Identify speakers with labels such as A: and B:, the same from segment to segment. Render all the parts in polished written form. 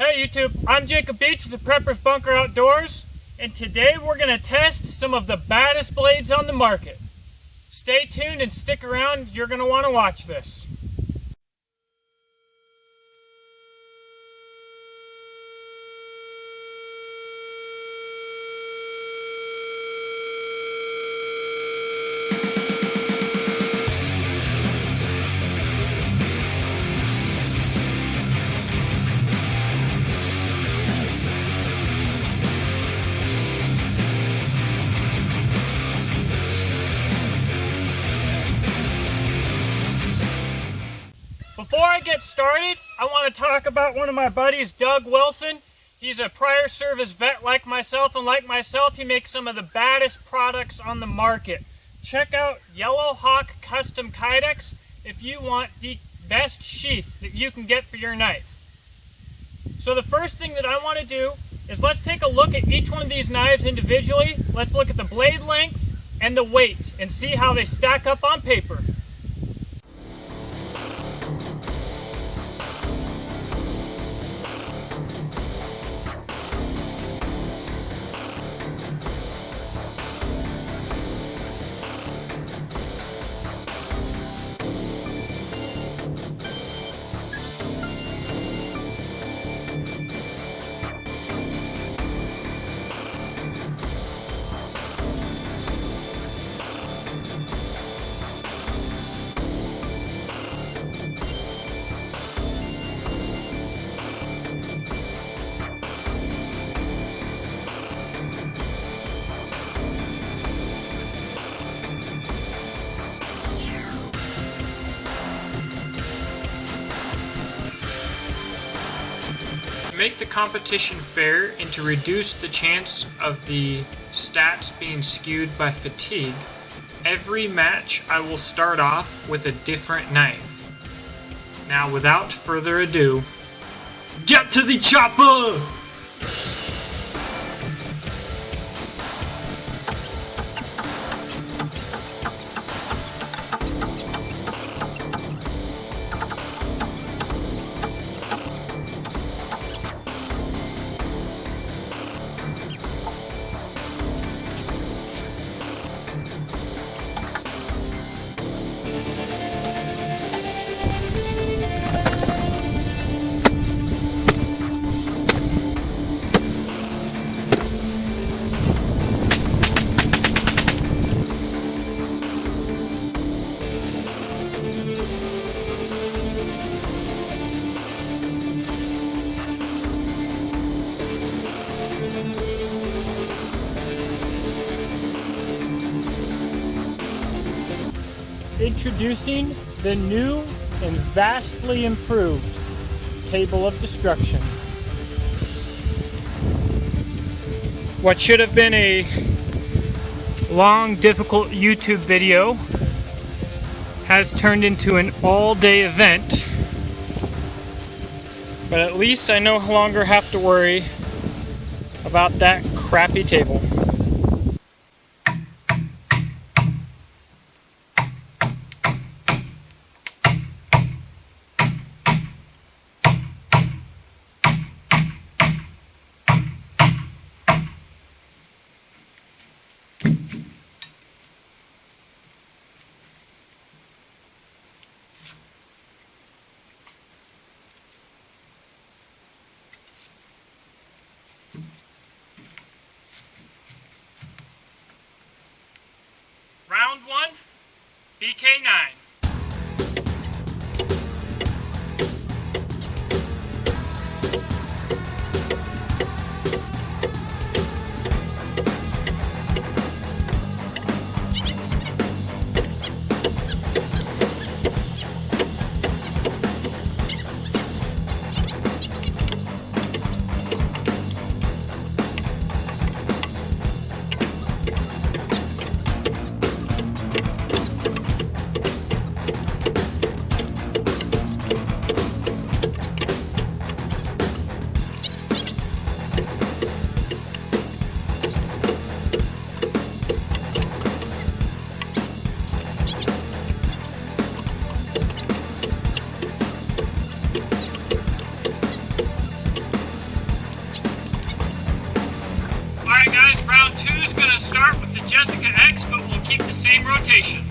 A: Hey YouTube, I'm Jacob Beach with the Prepper's Bunker Outdoors, and today we're going to test some of the baddest blades on the market. Stay tuned and stick around, you're going to want to watch this. Before I get started, I want to talk about one of my buddies, Doug Wilson. He's a prior service vet like myself, and like myself, he makes some of the baddest products on the market. Check out Yellow Hawk Custom Kydex if you want the best sheath that you can get for your knife. So the first thing that I want to do is let's take a look at each one of these knives individually. Let's look at the blade length and the weight and see how they stack up on paper. To make the competition fair and to reduce the chance of the stats being skewed by fatigue, every match I will start off with a different knife. Now without further ado, get to the chopper! Introducing the new and vastly improved Table of Destruction. What should have been a long, difficult YouTube video has turned into an all-day event, but at least I no longer have to worry about that crappy table. Round 1, Bk9. start with the Jessica X, but we'll keep the same rotation.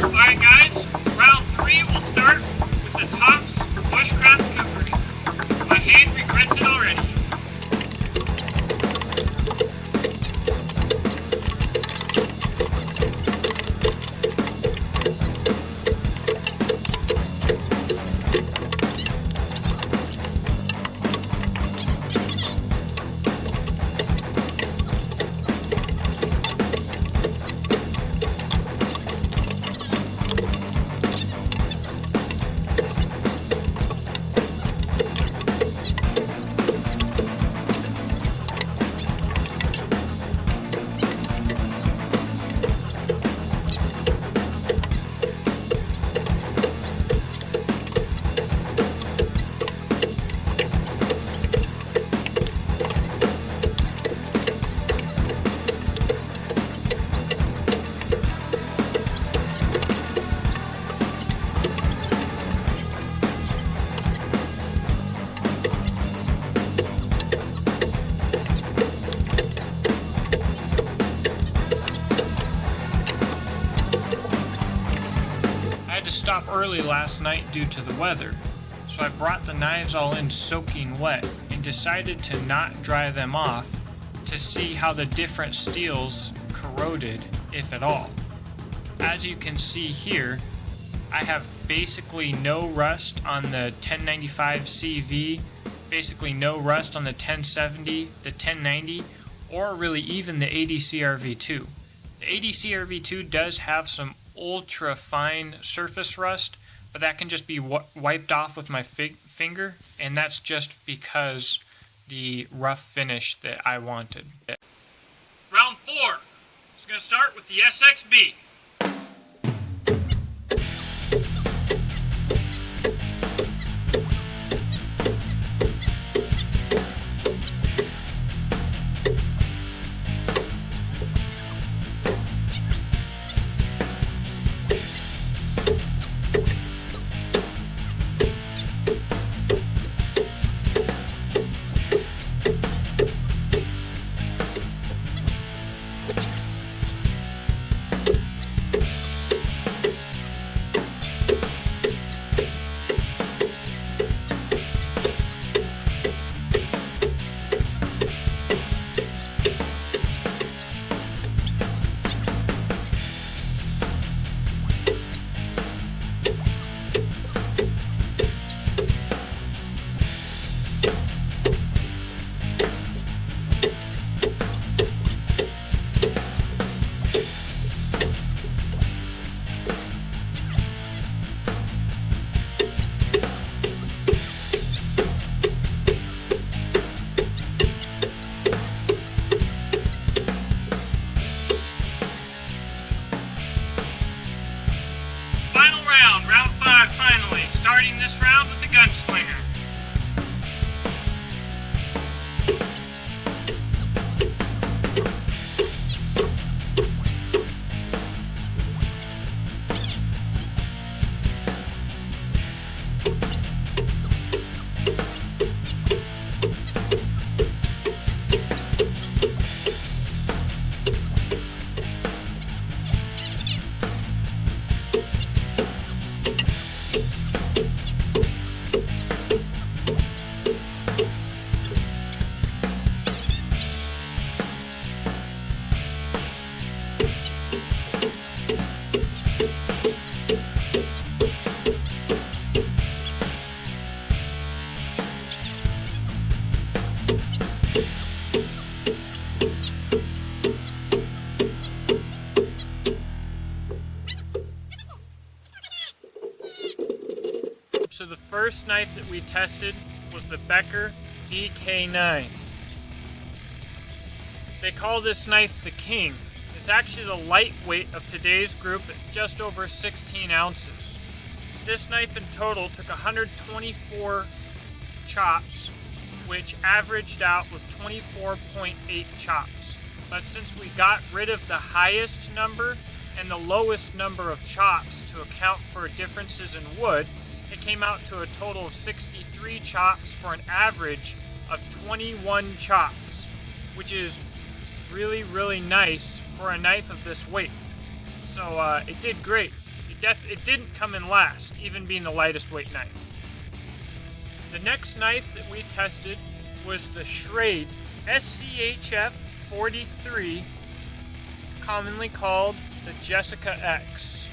A: Alright guys, round 3 will start with the tops Bushcraft Kukuri. My hand regrets it already. Stop early last night due to the weather, so I brought the knives all in soaking wet and decided to not dry them off to see how the different steels corroded, if at all. As you can see here, I have basically no rust on the 1095 CV, basically no rust on the 1070, the 1090, or really even the ADCRV2. The ADCRV2 does have some ultra fine surface rust, but that can just be wiped off with my finger, and that's just because the rough finish that I wanted. Round 4 is going to start with the SXB. Round 5 finally, starting this round with the GunSlinger. so the first knife that we tested was the Becker Bk9. They call this knife the King. It's actually the lightweight of today's group at just over 16 ounces. This knife in total took 124 chops, which averaged out was 24.8 chops. But since we got rid of the highest number and the lowest number of chops to account for differences in wood, it came out to a total of 63 chops for an average of 21 chops, which is really, really nice for a knife of this weight. So it did great. It didn't come in last, even being the lightest weight knife. The next knife that we tested was the Schrade Schf43, commonly called the Jessica X.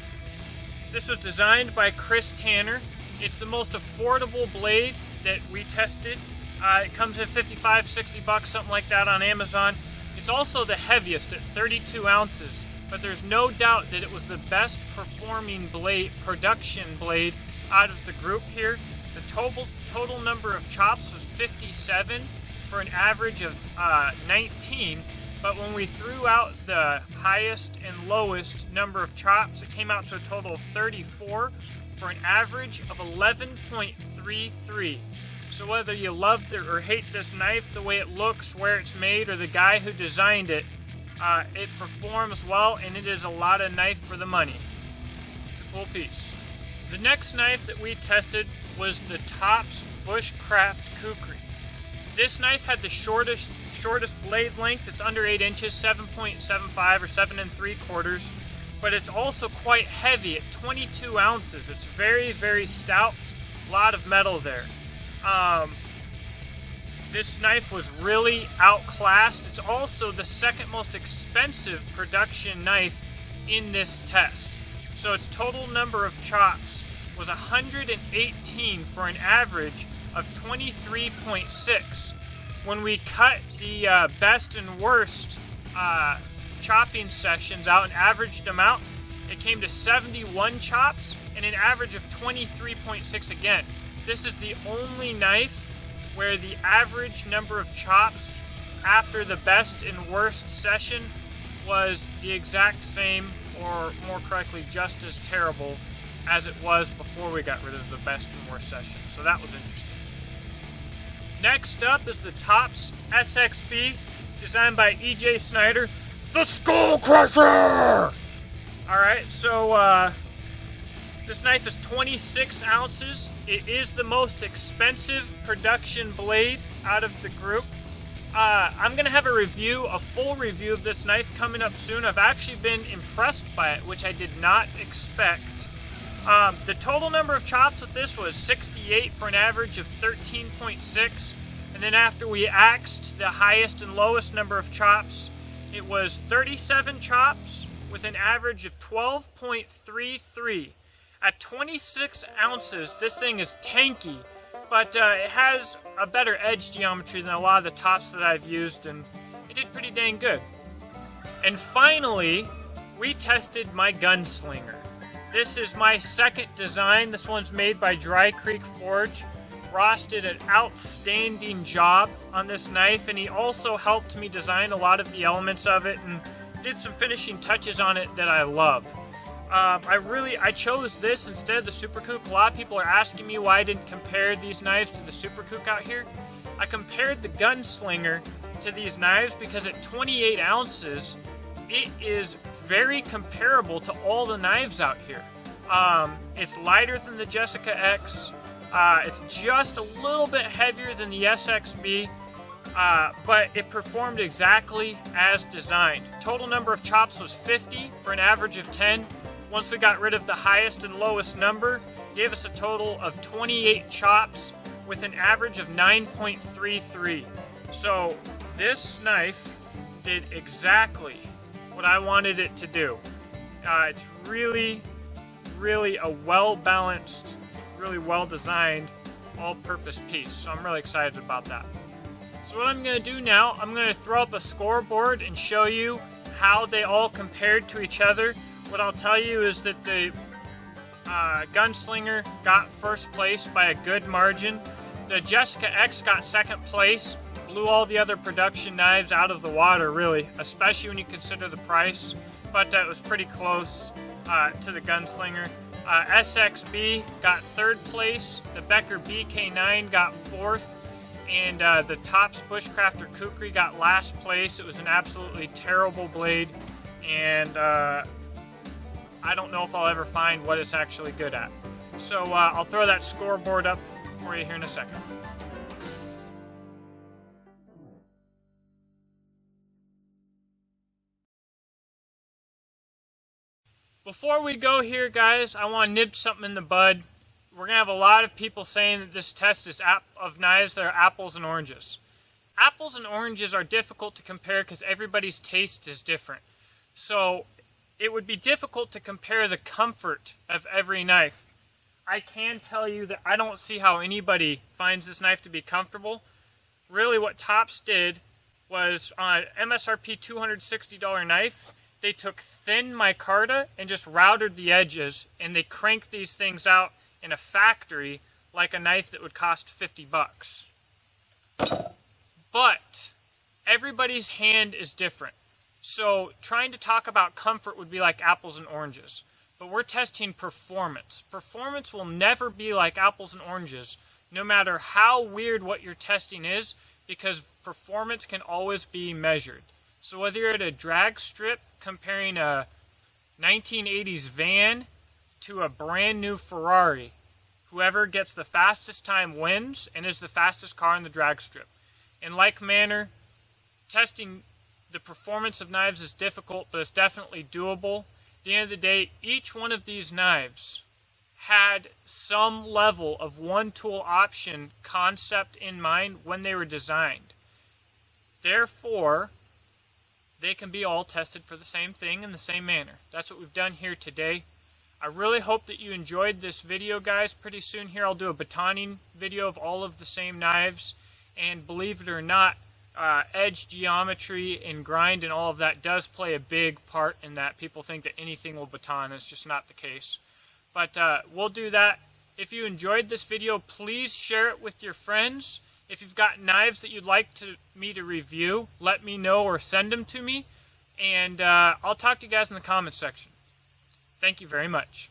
A: This was designed by Chris Tanner. It's the most affordable blade that we tested. It comes at 55, 60 bucks, something like that on Amazon. It's also the heaviest at 32 ounces, but there's no doubt that it was the best performing production blade out of the group here. The total number of chops was 57 for an average of 19, but when we threw out the highest and lowest number of chops, it came out to a total of 34 for an average of 11.33. So whether you love or hate this knife, the way it looks, where it's made, or the guy who designed it, it performs well, and it is a lot of knife for the money. It's a cool piece. The next knife that we tested was the Tops Bushcraft Kukri. This knife had the shortest blade length. It's under 8 inches, 7.75 or 7 3/4, but it's also quite heavy at 22 ounces. It's very, very stout. A lot of metal there. This knife was really outclassed. It's also the second most expensive production knife in this test. So its total number of chops was 118 for an average of 23.6. When we cut the best and worst chopping sessions out and averaged them out, it came to 71 chops and an average of 23.6 again. This is the only knife where the average number of chops after the best and worst session was the exact same, or more correctly, just as terrible as it was before we got rid of the best and worst session. So that was interesting. Next up is the Tops SXB, designed by E.J. Snyder, the Skull Crusher! Alright, so this knife is 26 ounces. It is the most expensive production blade out of the group. I'm going to have a full review of this knife coming up soon. I've actually been impressed by it, which I did not expect. The total number of chops with this was 68 for an average of 13.6. And then after we axed the highest and lowest number of chops, it was 37 chops with an average of 12.33. At 26 ounces, this thing is tanky, but it has a better edge geometry than a lot of the tops that I've used, and it did pretty dang good. And finally, we tested my GunSlinger. This is my second design. This one's made by Dry Creek Forge. Ross did an outstanding job on this knife, and he also helped me design a lot of the elements of it and did some finishing touches on it that I love. I chose this instead of the Super Kook. A lot of people are asking me why I didn't compare these knives to the Super Kook out here. I compared the GunSlinger to these knives because at 28 ounces, it is very comparable to all the knives out here. It's lighter than the Jessica X. It's just a little bit heavier than the SXB, but it performed exactly as designed. Total number of chops was 50 for an average of 10. Once we got rid of the highest and lowest number, gave us a total of 28 chops with an average of 9.33. So this knife did exactly what I wanted it to do. It's really, really a well-balanced, really well-designed, all-purpose piece. So I'm really excited about that. So what I'm going to do now, I'm going to throw up a scoreboard and show you how they all compared to each other. What I'll tell you is that the GunSlinger got first place by a good margin. The Jessica X got second place, blew all the other production knives out of the water, really, especially when you consider the price, but it was pretty close to the GunSlinger. SXB got third place, the Becker Bk9 got fourth, and the Tops Bushcraft or Kukri got last place. It was an absolutely terrible blade, and I don't know if I'll ever find what it's actually good at. So I'll throw that scoreboard up for you here in a second. Before we go here, guys, I want to nip something in the bud. We're going to have a lot of people saying that this test is of knives that are apples and oranges. Apples and oranges are difficult to compare because everybody's taste is different. So it would be difficult to compare the comfort of every knife. I can tell you that I don't see how anybody finds this knife to be comfortable. Really what Tops did was on an MSRP $260 knife, they took thin micarta and just routed the edges, and they cranked these things out in a factory like a knife that would cost 50 bucks. But everybody's hand is different. So trying to talk about comfort would be like apples and oranges. But we're testing performance. Performance will never be like apples and oranges, no matter how weird what you're testing is, because performance can always be measured. So whether you're at a drag strip comparing a 1980s van to a brand new Ferrari, whoever gets the fastest time wins and is the fastest car in the drag strip. In like manner, testing the performance of knives is difficult, but it's definitely doable. At the end of the day, each one of these knives had some level of one tool option concept in mind when they were designed. Therefore, they can be all tested for the same thing in the same manner. That's what we've done here today. I really hope that you enjoyed this video, guys. Pretty soon here I'll do a batoning video of all of the same knives, and believe it or not, edge geometry and grind and all of that does play a big part in that. People think that anything will baton. It's just not the case. But we'll do that. If you enjoyed this video, please share it with your friends. If you've got knives that you'd like me to review, let me know or send them to me. And I'll talk to you guys in the comments section. Thank you very much.